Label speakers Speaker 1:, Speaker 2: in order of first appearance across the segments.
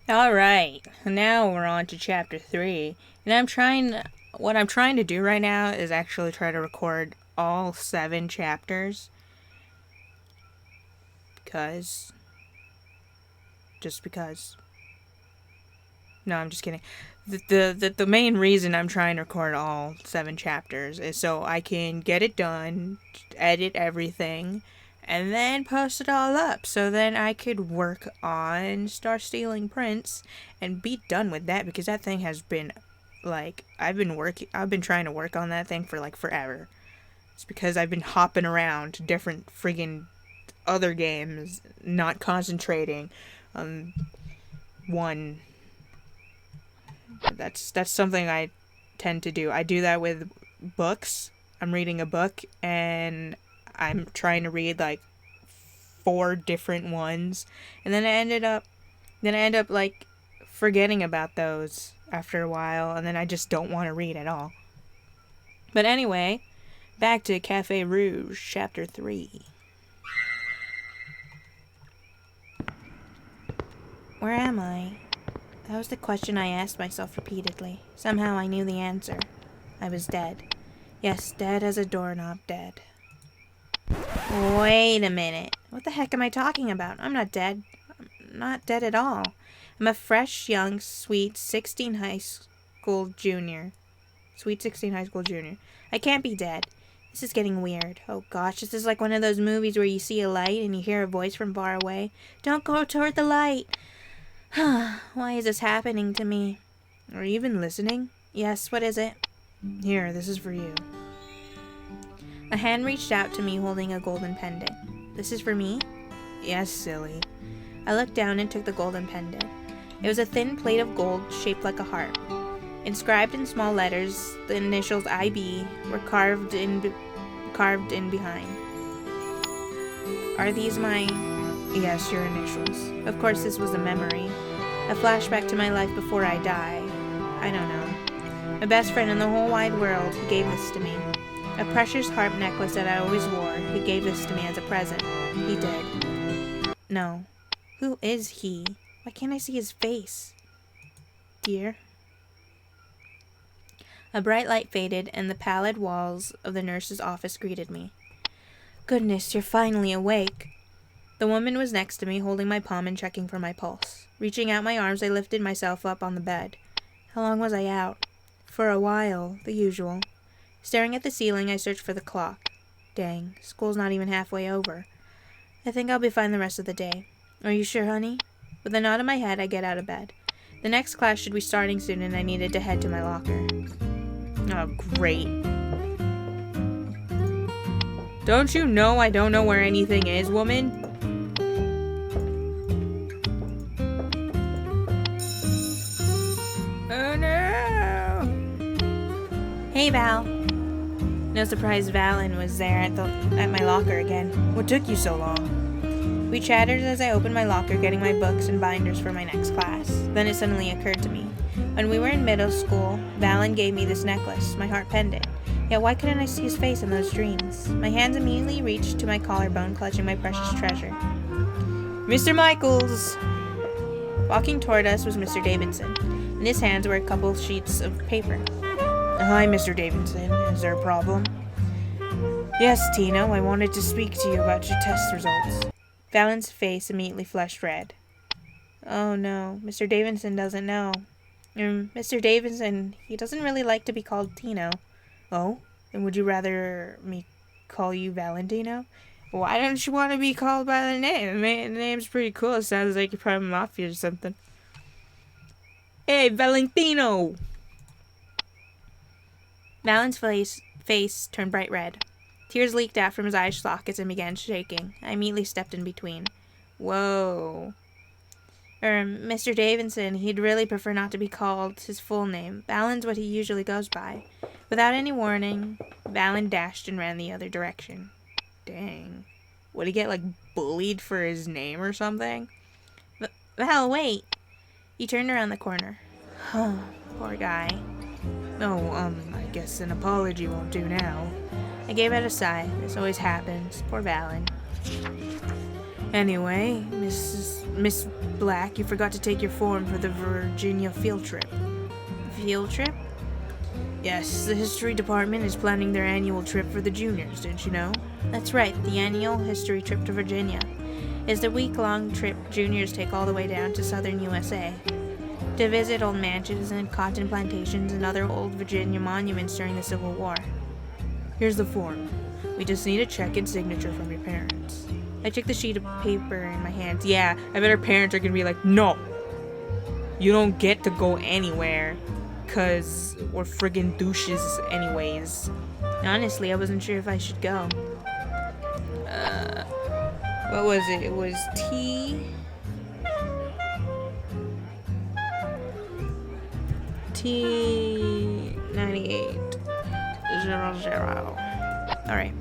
Speaker 1: Alright, now we're on to chapter 3. And what I'm trying to do right now is actually try to record all 7 chapters. Just because. No, I'm just kidding. The main reason I'm trying to record all 7 chapters is so I can get it done, edit everything, and then post it all up. So then I could work on Star Stealing Prince and be done with that, because that thing has been I've been trying to work on that thing for forever. It's because I've been hopping around to different friggin' other games, not concentrating on one. That's something I tend to do. I do that with books. I'm reading a book and I'm trying to read 4 different ones, and then I end up forgetting about those after a while, and then I just don't want to read at all. But anyway, back to Cafe Rouge, chapter 3. Where am I? That was the question I asked myself repeatedly. Somehow I knew the answer. I was dead. Yes, dead as a doorknob, dead. Wait a minute. What the heck am I talking about? I'm not dead. I'm not dead at all. I'm a fresh, young, sweet 16 high school junior. Sweet 16 high school junior. I can't be dead. This is getting weird. Oh gosh, this is like one of those movies where you see a light and you hear a voice from far away. Don't go toward the light. Why is this happening to me? Are you even listening? Yes, what is it? Here, this is for you. A hand reached out to me holding a golden pendant. This is for me? Yes, silly. I looked down and took the golden pendant. It was a thin plate of gold shaped like a heart. Inscribed in small letters, the initials IB were carved in behind. Are these my... Yes, your initials. Of course, this was a memory. A flashback to my life before I die. I don't know. My best friend in the whole wide world, he gave this to me. A precious harp necklace that I always wore. He gave this to me as a present. He did. No. Who is he? Why can't I see his face? Dear? A bright light faded, and the pallid walls of the nurse's office greeted me. Goodness, you're finally awake. The woman was next to me, holding my palm and checking for my pulse. Reaching out my arms, I lifted myself up on the bed. How long was I out? For a while, the usual. Staring at the ceiling, I searched for the clock. Dang, school's not even halfway over. I think I'll be fine the rest of the day. Are you sure, honey? With a nod of my head, I get out of bed. The next class should be starting soon, and I needed to head to my locker. Oh, great. Don't you know I don't know where anything is, woman? Oh no! Hey, Val. No surprise Valen was there at my locker again. What took you so long? We chattered as I opened my locker, getting my books and binders for my next class. Then it suddenly occurred to me. When we were in middle school, Valen gave me this necklace, my heart pendant. Yet why couldn't I see his face in those dreams? My hands immediately reached to my collarbone, clutching my precious treasure. Mr. Michaels! Walking toward us was Mr. Davidson. In his hands were a couple sheets of paper. Hi, Mr. Davidson. Is there a problem? Yes, Tino. I wanted to speak to you about your test results. Valen's face immediately flushed red. Oh no, Mr. Davidson doesn't know. Mr. Davidson, he doesn't really like to be called Tino. Oh? And would you rather me call you Valentino? Why don't you want to be called by the name? The name's pretty cool. It sounds like you're part of the mafia or something. Hey, Valentino! Valen's face turned bright red. Tears leaked out from his eye sockets and began shaking. I immediately stepped in between. Whoa. Mr. Davidson, he'd really prefer not to be called his full name. Valen's what he usually goes by. Without any warning, Valen dashed and ran the other direction. Dang. Would he get, bullied for his name or something? Val, wait. He turned around the corner. Oh, poor guy. Oh, I guess an apology won't do now. I gave out a sigh. This always happens. Poor Valen. Anyway, Miss Black, you forgot to take your form for the Virginia field trip. Field trip? Yes, the history department is planning their annual trip for the juniors, didn't you know? That's right, the annual history trip to Virginia. It's the week-long trip juniors take all the way down to southern USA to visit old mansions and cotton plantations and other old Virginia monuments during the Civil War. Here's the form. We just need a check and signature from your parents. I took the sheet of paper in my hands. Yeah, I bet our parents are gonna be like, no, you don't get to go anywhere, cause we're friggin' douches anyways. Honestly, I wasn't sure if I should go. What was it? It was T9800. Alright.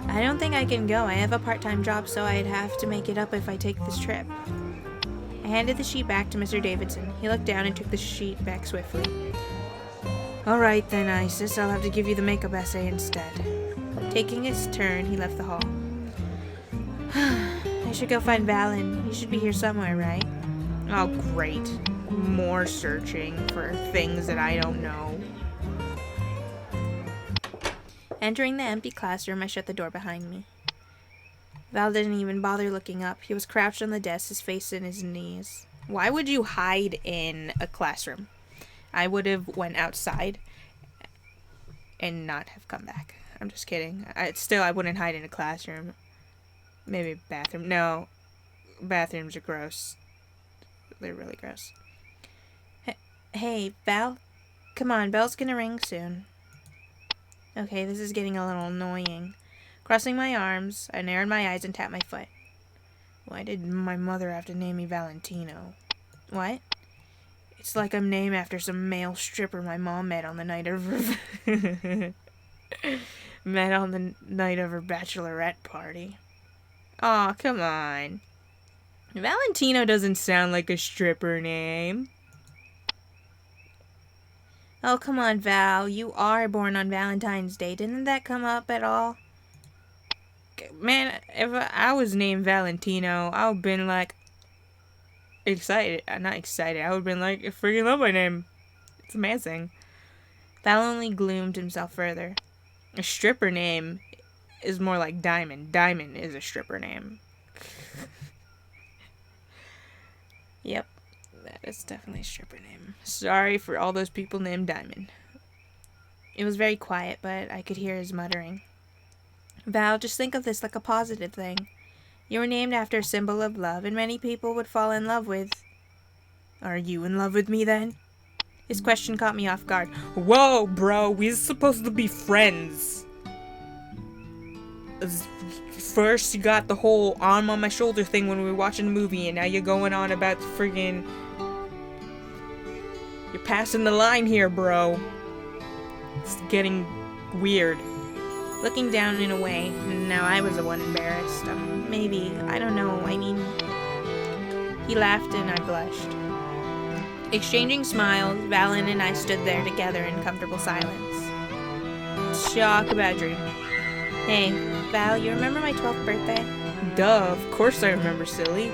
Speaker 1: I don't think I can go. I have a part-time job, so I'd have to make it up if I take this trip. I handed the sheet back to Mr. Davidson. He looked down and took the sheet back swiftly. Alright then, Isis. I'll have to give you the makeup essay instead. Taking his turn, he left the hall. I should go find Valen. He should be here somewhere, right? Oh, great. More searching for things that I don't know. Entering the empty classroom, I shut the door behind me. Val didn't even bother looking up. He was crouched on the desk, his face in his knees. Why would you hide in a classroom? I would have went outside and not have come back. I'm just kidding. I wouldn't hide in a classroom. Maybe a bathroom. No. Bathrooms are gross. They're really gross. Hey, Val? Come on, bell's gonna ring soon. Okay, this is getting a little annoying. Crossing my arms, I narrowed my eyes and tapped my foot. Why did my mother have to name me Valentino? What? It's like I'm named after some male stripper my mom met on the night of her her bachelorette party. Aw, come on. Valentino doesn't sound like a stripper name. Oh, come on, Val. You are born on Valentine's Day. Didn't that come up at all? Man, if I was named Valentino, I would've been like excited. Not excited. I would've been like, I freaking love my name. It's amazing. Val only gloomed himself further. A stripper name is more like Diamond. Diamond is a stripper name. Yep. That is definitely a stripper name. Sorry for all those people named Diamond. It was very quiet, but I could hear his muttering. Val, just think of this like a positive thing. You were named after a symbol of love, and many people would fall in love with... Are you in love with me, then? His question caught me off guard. Whoa, bro, we're supposed to be friends. First, you got the whole arm on my shoulder thing when we were watching the movie, and now you're going on about the friggin'... You're passing the line here, bro. It's getting weird. Looking down in a way, now I was the one embarrassed. Maybe, I don't know, I mean... He laughed and I blushed. Exchanging smiles, Valen and I stood there together in comfortable silence. Talk about dream. Hey, Val, you remember my 12th birthday? Duh, of course I remember, silly.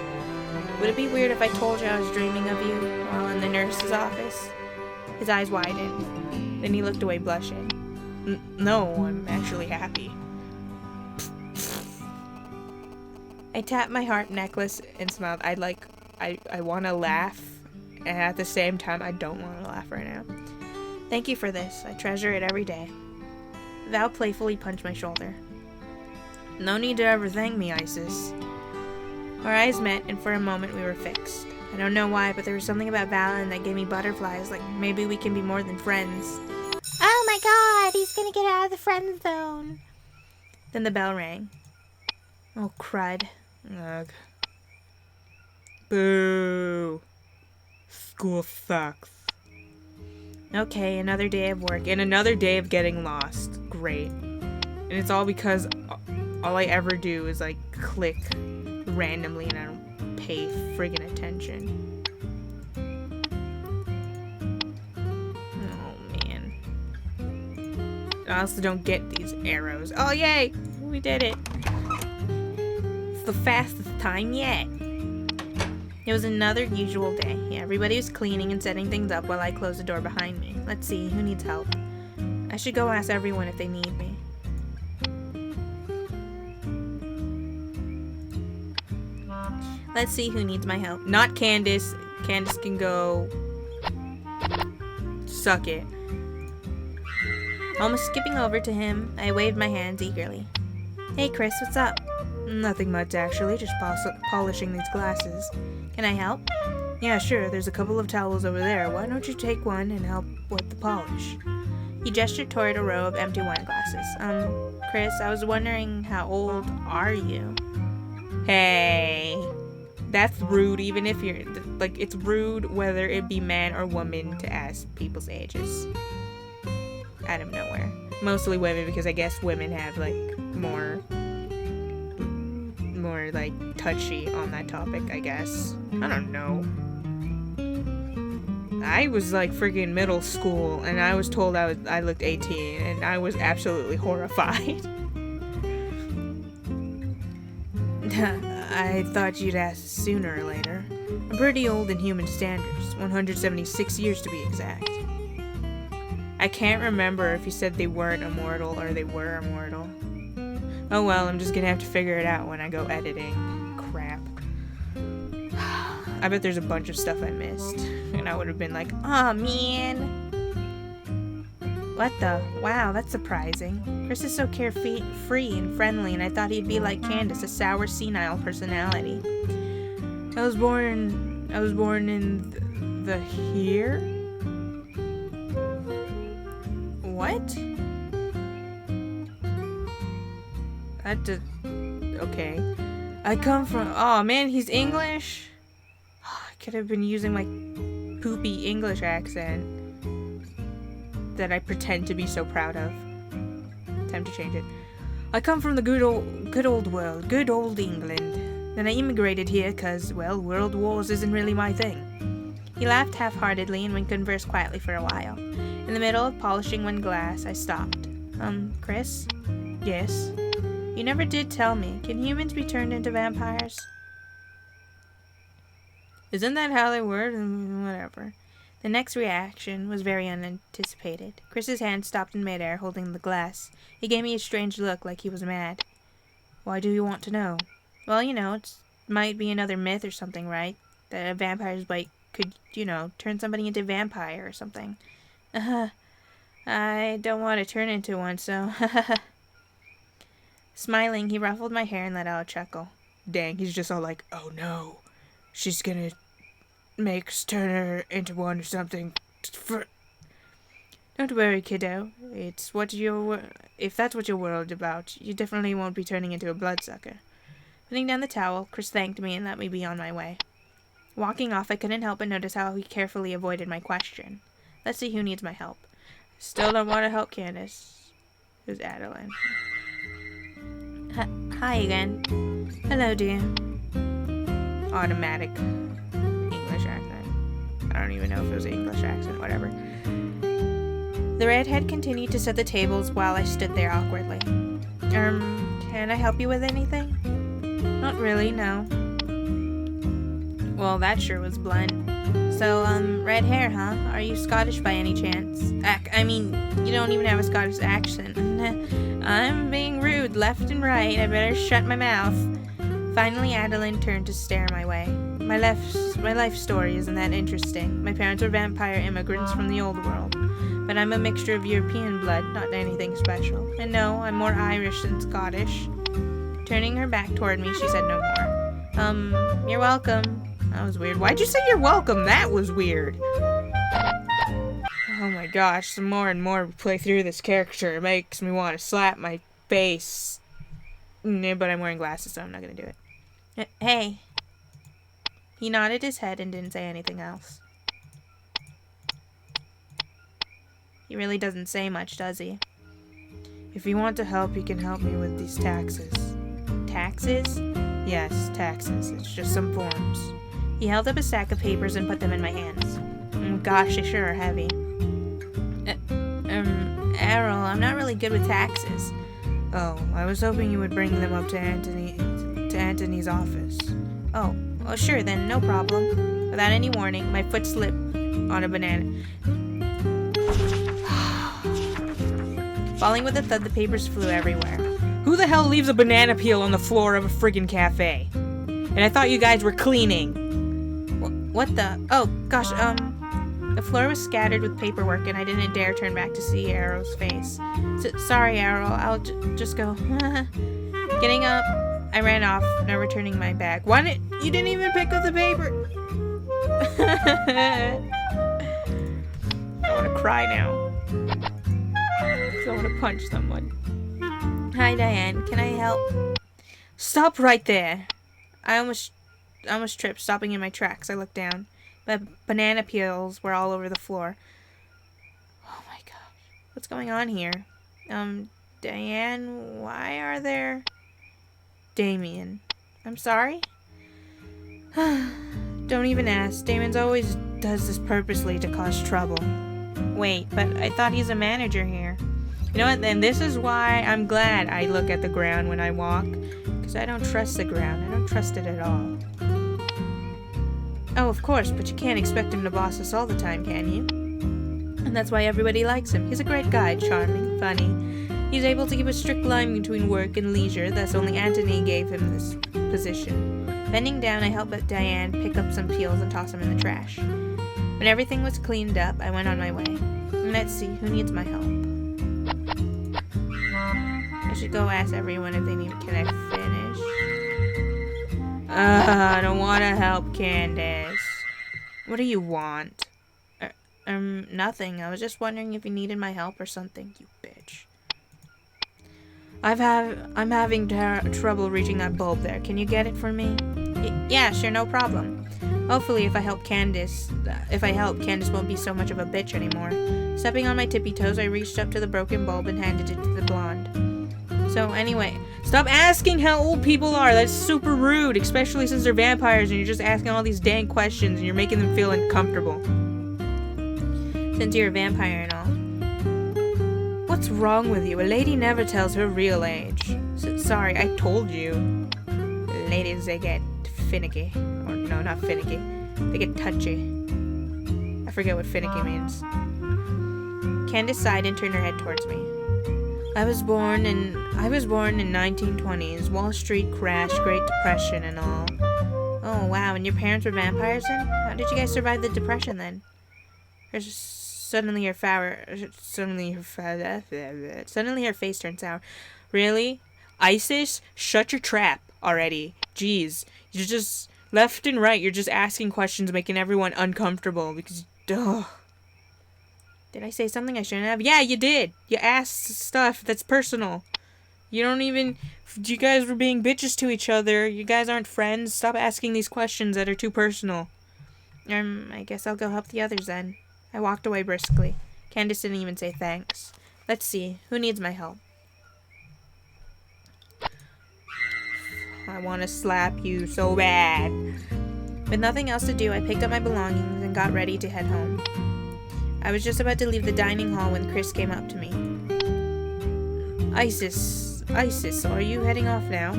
Speaker 1: Would it be weird if I told you I was dreaming of you while in the nurse's office? His eyes widened. Then he looked away, blushing. No, I'm actually happy. I tapped my heart necklace and smiled. I want to laugh, and at the same time, I don't want to laugh right now. Thank you for this. I treasure it every day. Val playfully punched my shoulder. No need to ever thank me, Isis. Our eyes met, and for a moment we were fixed. I don't know why, but there was something about Valen that gave me butterflies, like maybe we can be more than friends. Oh my god, he's gonna get out of the friend zone. Then the bell rang. Oh, crud. Ugh. Boo. School sucks. Okay, another day of work, and another day of getting lost. Great. And it's all because all I ever do is, like, click randomly and I don't pay friggin' attention. Oh, man. I also don't get these arrows. Oh, yay! We did it. It's the fastest time yet. It was another usual day. Yeah, everybody was cleaning and setting things up while I closed the door behind me. Let's see, who needs help? I should go ask everyone if they need me. Let's see who needs my help. Not Candace. Candace can go suck it. Almost skipping over to him, I waved my hands eagerly. Hey Chris, what's up? Nothing much actually, just polishing these glasses. Can I help? Yeah, sure, there's a couple of towels over there. Why don't you take one and help with the polish? He gestured toward a row of empty wine glasses. Chris, I was wondering, how old are you? Hey, that's rude, even if you're, like, it's rude whether it be man or woman to ask people's ages. Out of nowhere. Mostly women, because I guess women have, like, more like, touchy on that topic, I guess. I don't know. I was, like, freaking middle school, and I was told I looked 18, and I was absolutely horrified. I thought you'd ask sooner or later. I'm pretty old in human standards, 176 years to be exact. I can't remember if he said they weren't immortal or they were immortal. Oh well, I'm just gonna have to figure it out when I go editing. Crap. I bet there's a bunch of stuff I missed. And I would have been like, aw, man. What the? Wow, that's surprising. Chris is so carefree and friendly, and I thought he'd be like Candace, a sour, senile personality. I was born in the here? What? Okay. I come from, oh man, he's English? I could have been using my poopy English accent that I pretend to be so proud of. Time to change it. I come from the good old world, good old England. Then I immigrated here because, well, world wars isn't really my thing. He laughed half-heartedly and we conversed quietly for a while. In the middle of polishing one glass, I stopped. Chris? Yes? You never did tell me. Can humans be turned into vampires? Isn't that how they were? Whatever. The next reaction was very unanticipated. Chris's hand stopped in midair, holding the glass. He gave me a strange look, like he was mad. Why do you want to know? Well, you know, it might be another myth or something, right? That a vampire's bite could, you know, turn somebody into a vampire or something. I don't want to turn into one, so... Smiling, he ruffled my hair and let out a chuckle. Dang, he's just all like, oh no, she's gonna make us turn her into one or something. Don't worry, kiddo. If that's what you're worried about, you definitely won't be turning into a bloodsucker. Putting down the towel, Chris thanked me and let me be on my way. Walking off, I couldn't help but notice how he carefully avoided my question. Let's see who needs my help. Still don't want to help Candace. Who's Adeline? Hi again. Hello, dear. Automatic English accent. I don't even know if it was an English accent, whatever. The redhead continued to set the tables while I stood there awkwardly. Can I help you with anything? Not really, no. Well, that sure was blunt. So, red hair, huh? Are you Scottish by any chance? I mean, you don't even have a Scottish accent. I'm being rude left and right. I better shut my mouth. Finally, Adeline turned to stare my way. My life story isn't that interesting. My parents were vampire immigrants from the old world. But I'm a mixture of European blood, not anything special. And no, I'm more Irish than Scottish. Turning her back toward me, she said no more. You're welcome. That was weird. Why'd you say you're welcome? That was weird. Oh my gosh, the more and more we play through this character, it makes me want to slap my face. But I'm wearing glasses, so I'm not gonna do it. Hey. He nodded his head and didn't say anything else. He really doesn't say much, does he? If you want to help, you can help me with these taxes. Taxes? Yes, taxes. It's just some forms. He held up a stack of papers and put them in my hands. Gosh, they sure are heavy. Errol, I'm not really good with taxes. Oh, I was hoping you would bring them up to Anthony's office. Oh, Oh, sure then, no problem. Without any warning, my foot slipped on a banana. Falling with a thud, the papers flew everywhere. Who the hell leaves a banana peel on the floor of a friggin' cafe? And I thought you guys were cleaning. What the? Oh, gosh, the floor was scattered with paperwork and I didn't dare turn back to see Arrow's face. Sorry, Arrow, I'll just go. Getting up, I ran off, not returning my bag. You didn't even pick up the paper? I want to cry now. I want to punch someone. Hi, Diane. Can I help? Stop right there. I almost tripped, stopping in my tracks. I looked down. The banana peels were all over the floor. Oh my gosh. What's going on here? Diane, why are there... Damien. I'm sorry? Don't even ask. Damien's always does this purposely to cause trouble. Wait, but I thought he's a manager here. You know what, then this is why I'm glad I look at the ground when I walk. Because I don't trust the ground. I don't trust it at all. Oh, of course, but you can't expect him to boss us all the time, can you? And that's why everybody likes him. He's a great guy, charming, funny. He's able to keep a strict line between work and leisure, thus only Antony gave him this position. Bending down, I helped Diane pick up some peels and toss them in the trash. When everything was cleaned up, I went on my way. Let's see, who needs my help? I should go ask everyone if they need... Can I finish? I don't want to help Candace. What do you want? Nothing. I was just wondering if you needed my help or something, you bitch. I'm having trouble reaching that bulb there. Can you get it for me? Yeah, sure, no problem. Hopefully, if I help, Candace won't be so much of a bitch anymore. Stepping on my tippy toes, I reached up to the broken bulb and handed it to the blonde. So anyway, stop asking how old people are. That's super rude, especially since they're vampires and you're just asking all these dang questions and you're making them feel uncomfortable. Since you're a vampire and all. What's wrong with you? A lady never tells her real age. Sorry, I told you. Ladies, they get finicky. Or no, not finicky. They get touchy. I forget what finicky means. Candace sighed and turned her head towards me. I was born in 1920s. Wall Street crash, Great Depression and all. Oh, wow. And your parents were vampires then? How did you guys survive the Depression then? Suddenly her face turned sour. Really? ISIS? Shut your trap already. Jeez. You're just left and right. You're just asking questions, making everyone uncomfortable because, ugh. Did I say something I shouldn't have? Yeah, you did. You asked stuff that's personal. You guys were being bitches to each other. You guys aren't friends. Stop asking these questions that are too personal. I guess I'll go help the others then. I walked away briskly. Candace didn't even say thanks. Let's see. Who needs my help? I want to slap you so bad. With nothing else to do, I picked up my belongings and got ready to head home. I was just about to leave the dining hall when Chris came up to me. Isis, are you heading off now?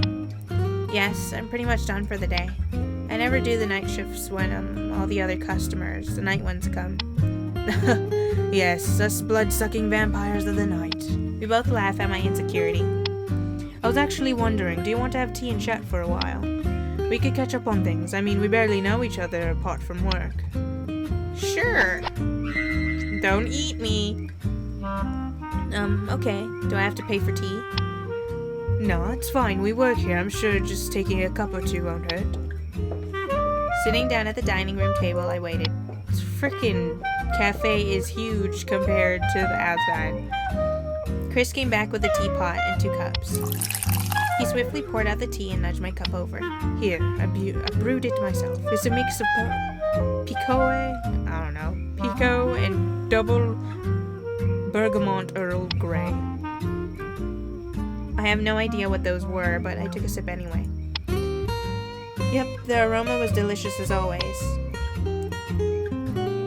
Speaker 1: Yes, I'm pretty much done for the day. I never do the night shifts when all the other customers, the night ones, come. Yes, us blood-sucking vampires of the night. We both laugh at my insecurity. I was actually wondering, do you want to have tea and chat for a while? We could catch up on things. I mean, we barely know each other apart from work. Sure. Don't eat me. Okay. Do I have to pay for tea? No, it's fine. We work here. I'm sure just taking a cup or two won't hurt. Sitting down at the dining room table, I waited. This frickin' cafe is huge compared to the outside. Chris came back with a teapot and 2 cups. He swiftly poured out the tea and nudged my cup over. Here, I brewed it myself. It's a mix of Pico and double bergamot Earl Grey. I have no idea what those were, but I took a sip anyway. Yep, the aroma was delicious as always.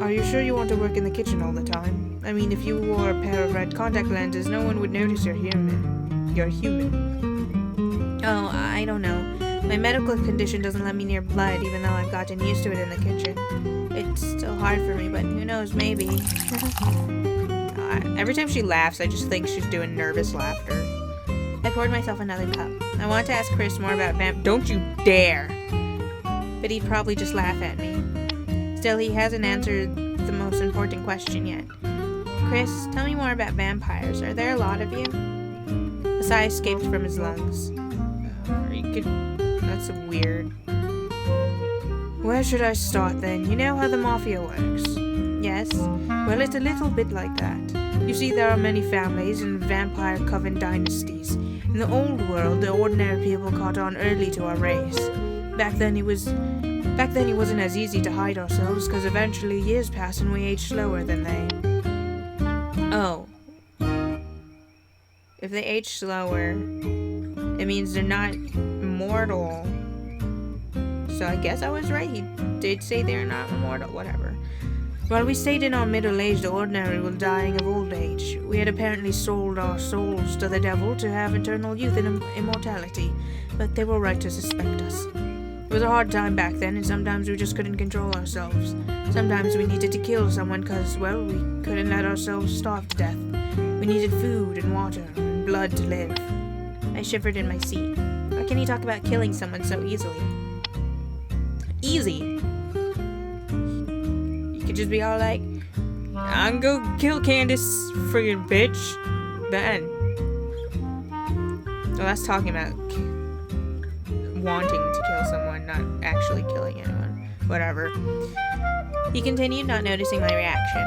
Speaker 1: Are you sure you want to work in the kitchen all the time? I mean, if you wore a pair of red contact lenses, no one would notice you're human. Oh, I don't know. My medical condition doesn't let me near blood, even though I've gotten used to it in the kitchen. It's still hard for me, but who knows, maybe. Every time she laughs, I just think she's doing nervous laughter. I poured myself another cup. I wanted to ask Chris more about Don't you dare! But he'd probably just laugh at me. Still, he hasn't answered the most important question yet. Chris, tell me more about vampires. Are there a lot of you? A sigh escaped from his lungs. That's weird. Where should I start then? You know how the mafia works? Yes. Well, it's a little bit like that. You see, there are many families and vampire coven dynasties. In the old world, the ordinary people caught on early to our race. Back then it wasn't as easy to hide ourselves, because eventually years pass and we age slower than they. Oh. If they age slower, it means they're not immortal. So I guess I was right. He did say they're not immortal. Whatever. While we stayed in our middle age, the ordinary were dying of old age. We had apparently sold our souls to the devil to have eternal youth and immortality, but they were right to suspect us. It was a hard time back then, and sometimes we just couldn't control ourselves. Sometimes we needed to kill someone because, well, we couldn't let ourselves starve to death. We needed food and water and blood to live. I shivered in my seat. How can you talk about killing someone so easily? Easy? You could just be all like, I'm gonna go kill Candace, friggin' bitch. Then. Well, that's talking about wanting to kill someone, not actually killing anyone. Whatever. He continued, not noticing my reaction.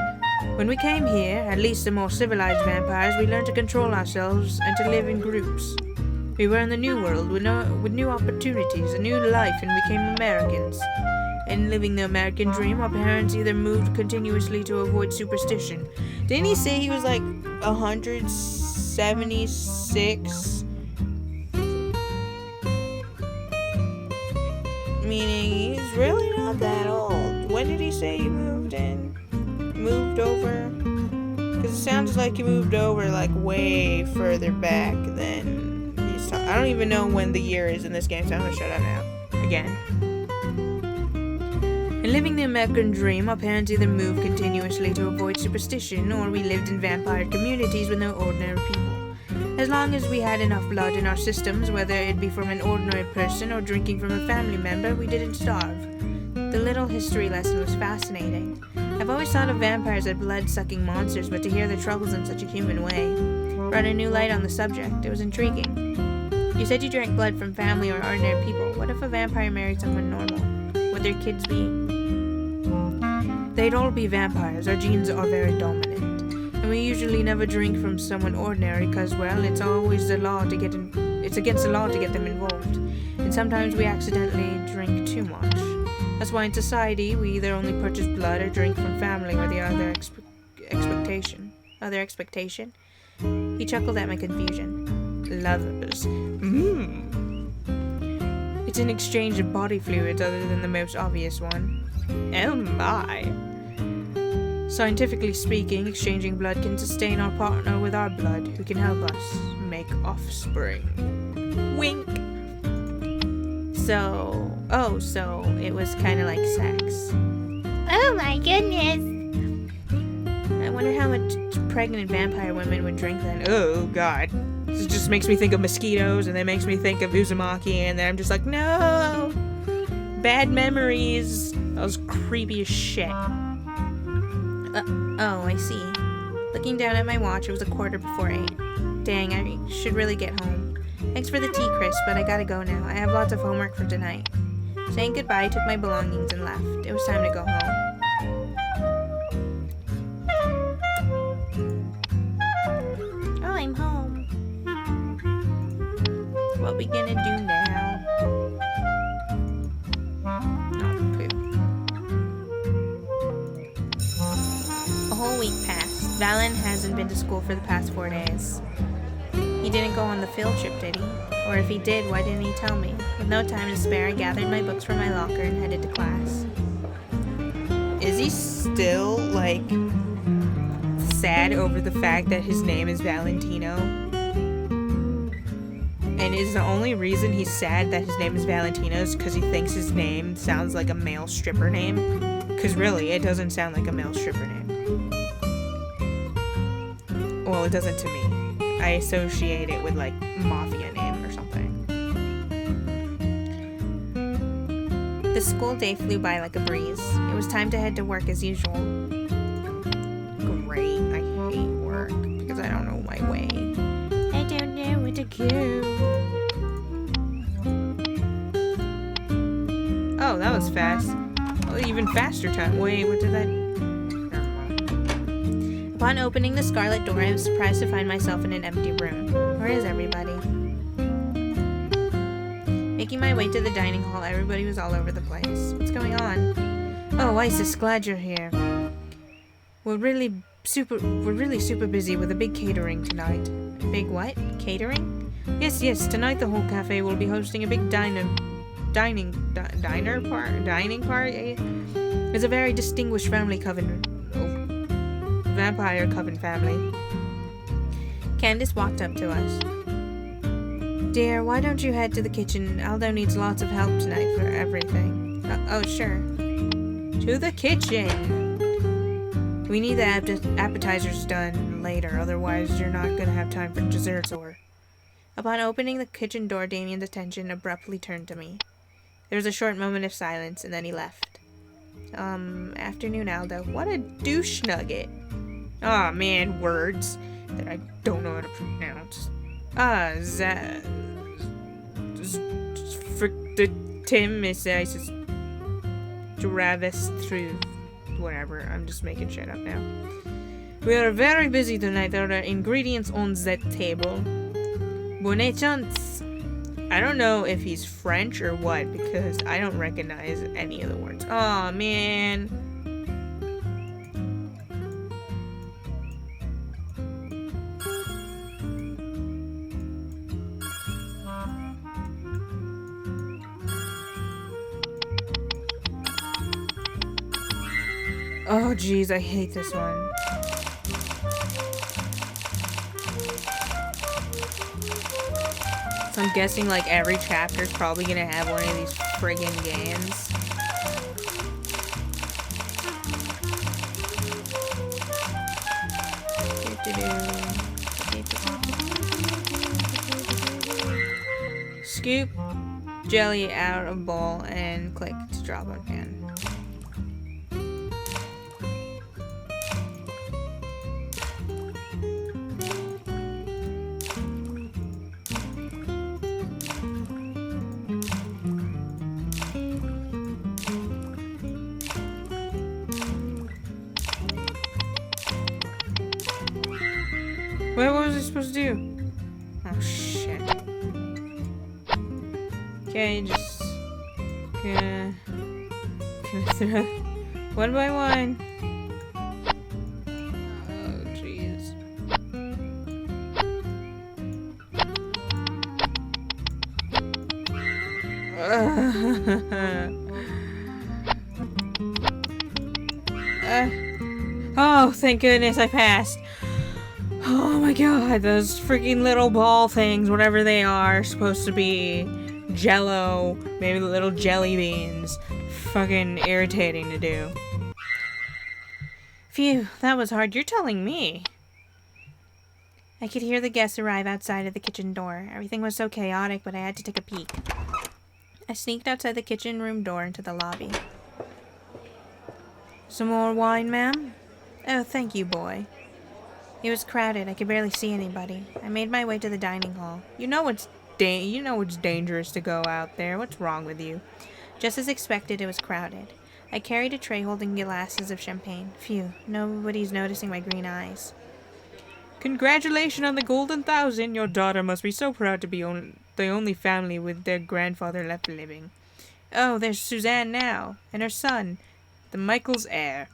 Speaker 1: When we came here, at least the more civilized vampires, we learned to control ourselves and to live in groups. We were in the new world with new opportunities, a new life, and became Americans. In living the American dream, our parents either moved continuously to avoid superstition. Didn't he say he was like 176? Meaning he's really not that old. When did he say he moved in? Moved over? Because it sounds like he moved over like way further back than he's talking. I don't even know when the year is in this game, so I'm gonna shut up now. Again. In living the American dream, our parents either moved continuously to avoid superstition, or we lived in vampire communities with no ordinary people. As long as we had enough blood in our systems, whether it be from an ordinary person or drinking from a family member, we didn't starve. The little history lesson was fascinating. I've always thought of vampires as blood-sucking monsters, but to hear their troubles in such a human way brought a new light on the subject. It was intriguing. You said you drank blood from family or ordinary people. What if a vampire married someone normal? Would their kids be? They'd all be vampires. Our genes are very dominant. And we usually never drink from someone ordinary because, well, it's against the law to get them involved. And sometimes we accidentally drink too much. That's why in society we either only purchase blood or drink from family or the other expectation. He chuckled at my confusion. Lovers. It's an exchange of body fluids other than the most obvious one. Oh my. Scientifically speaking, exchanging blood can sustain our partner with our blood, who can help us make offspring. Wink. So it was kind of like sex. Oh my goodness. I wonder how much pregnant vampire women would drink then. Oh god. This just makes me think of mosquitoes, and then makes me think of Uzumaki, and then I'm just like, no! Bad memories. That was creepy as shit. Oh, I see. Looking down at my watch, it was 8:15. Dang, I should really get home. Thanks for the tea, Chris, but I gotta go now. I have lots of homework for tonight. Saying goodbye, I took my belongings and left. It was time to go home. Oh, I'm home. What we gonna do now? A whole week passed. Valen hasn't been to school for the past 4 days. He didn't go on the field trip, did he? Or if he did, why didn't he tell me? With no time to spare, I gathered my books from my locker and headed to class. Is he still, like, sad over the fact that his name is Valentino? And is the only reason he's sad that his name is Valentino is because he thinks his name sounds like a male stripper name. Because really, it doesn't sound like a male stripper name. Well, it doesn't to me. I associate it with, like, mafia name or something. The school day flew by like a breeze. It was time to head to work as usual. Great. I hate work because I don't know my way. I don't know where to go. Oh, that was fast. Oh, even faster time. Wait, what did that... Upon opening the scarlet door, I was surprised to find myself in an empty room. Where is everybody? Making my way to the dining hall, everybody was all over the place. What's going on? Oh, Isis, glad you're here. We're really super busy with a big catering tonight. Big what? Catering? Yes, tonight the whole cafe will be hosting a big dining party. It's a very distinguished family coven. Vampire coven family. Candace walked up to us. Dear, why don't you head to the kitchen? Aldo needs lots of help tonight for everything. Oh, sure. To the kitchen! We need the appetizers done later, otherwise you're not gonna have time for desserts or... Upon opening the kitchen door, Damien's attention abruptly turned to me. There was a short moment of silence, and then he left. Afternoon, Aldo. What a douche nugget. Aw, man, words that I don't know how to pronounce. Tim is Isis Travis through whatever. I'm just making shit up now. We are very busy tonight. There are ingredients on that table. Bonne chance. I don't know if he's French or what because I don't recognize any of the words. Aw, man. Oh, jeez, I hate this one. So I'm guessing, like, every chapter is probably gonna have one of these friggin' games. Scoop jelly out of bowl and click to drop on pan. Wait, what was I supposed to do? Oh, shit. Okay, just gonna throw one by one. Oh, jeez. Oh, thank goodness I passed. Oh my god, those freaking little ball things, whatever they are, supposed to be jello, maybe little jelly beans. Fucking irritating to do. Phew, that was hard. You're telling me. I could hear the guests arrive outside of the kitchen door. Everything was so chaotic, but I had to take a peek. I sneaked outside the kitchen room door into the lobby. Some more wine, ma'am? Oh, thank you, boy. It was crowded. I could barely see anybody. I made my way to the dining hall. You know it's dangerous to go out there. What's wrong with you? Just as expected, it was crowded. I carried a tray holding glasses of champagne. Phew, nobody's noticing my green eyes. Congratulations on the golden 1,000. Your daughter must be so proud to be the only family with their grandfather left living. Oh, there's Suzanne now, and her son, the Michael's heir.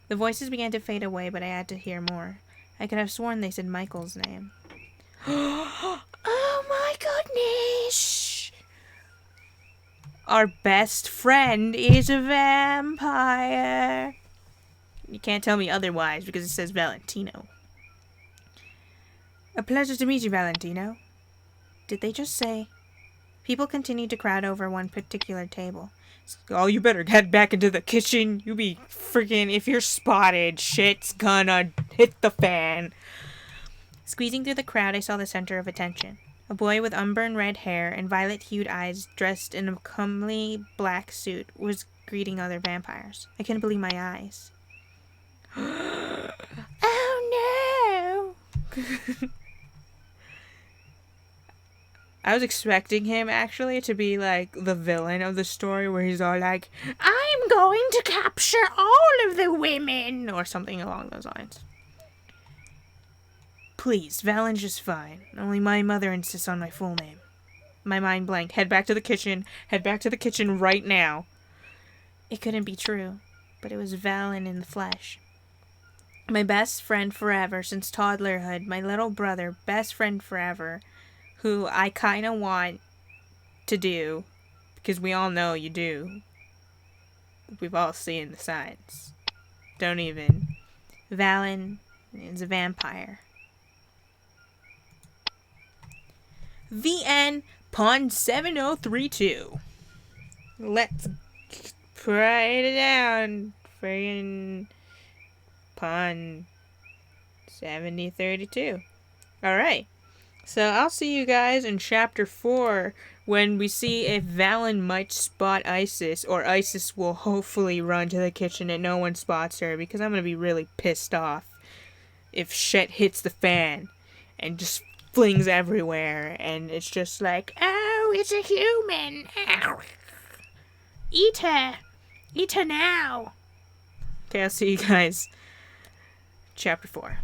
Speaker 1: The voices began to fade away, but I had to hear more. I could have sworn they said Michael's name. Oh my goodness! Our best friend is a vampire. You can't tell me otherwise because it says Valentino. A pleasure to meet you, Valentino. Did they just say? People continued to crowd over one particular table. Oh, you better head back into the kitchen. You be freaking, if you're spotted, shit's gonna hit the fan. Squeezing through the crowd, I saw the center of attention. A boy with unburned red hair and violet-hued eyes, dressed in a comely black suit, was greeting other vampires. I couldn't believe my eyes. Oh no! I was expecting him, actually, to be, like, the villain of the story, where he's all like, I'm going to capture all of the women, or something along those lines. Please, Valen's just fine. Only my mother insists on my full name. My mind blanked. Head back to the kitchen. Head back to the kitchen right now. It couldn't be true, but it was Valen in the flesh. My best friend forever since toddlerhood, my little brother, best friend forever, who I kind of want to do, because we all know you do. We've all seen the signs. Don't even. Valen is a vampire. The end. Pond 7032. Let's write it down. Friggin' Pond 7032. Alright. So I'll see you guys in chapter 4 when we see if Valen might spot Isis, or Isis will hopefully run to the kitchen and no one spots her, because I'm going to be really pissed off if shit hits the fan and just flings everywhere and it's just like, oh, it's a human. Ow. Eat her. Eat her now. Okay, I'll see you guys chapter 4.